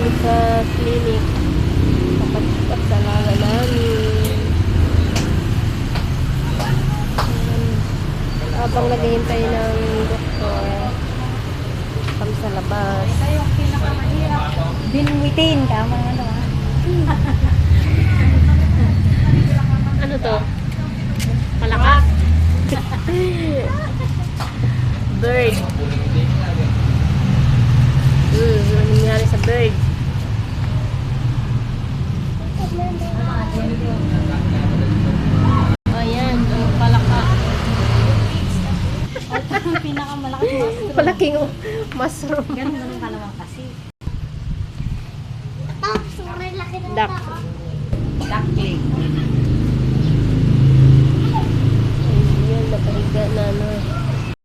kami sa clinic. Tapat-tapat sa lala namin. Habang naghihintay ng doktor, kami sa labas. Ito yung pinakamahirap. Binwitin ka, mga ano ha? Ano to? Palaka? Bird. Ano nangyari sa bird? Ayan, yung palaka. Yung pinakamalakas mushroom. Malaking mushroom. Ganun kalawang kasi. Duck. Duckling. Ayan, nakahiga na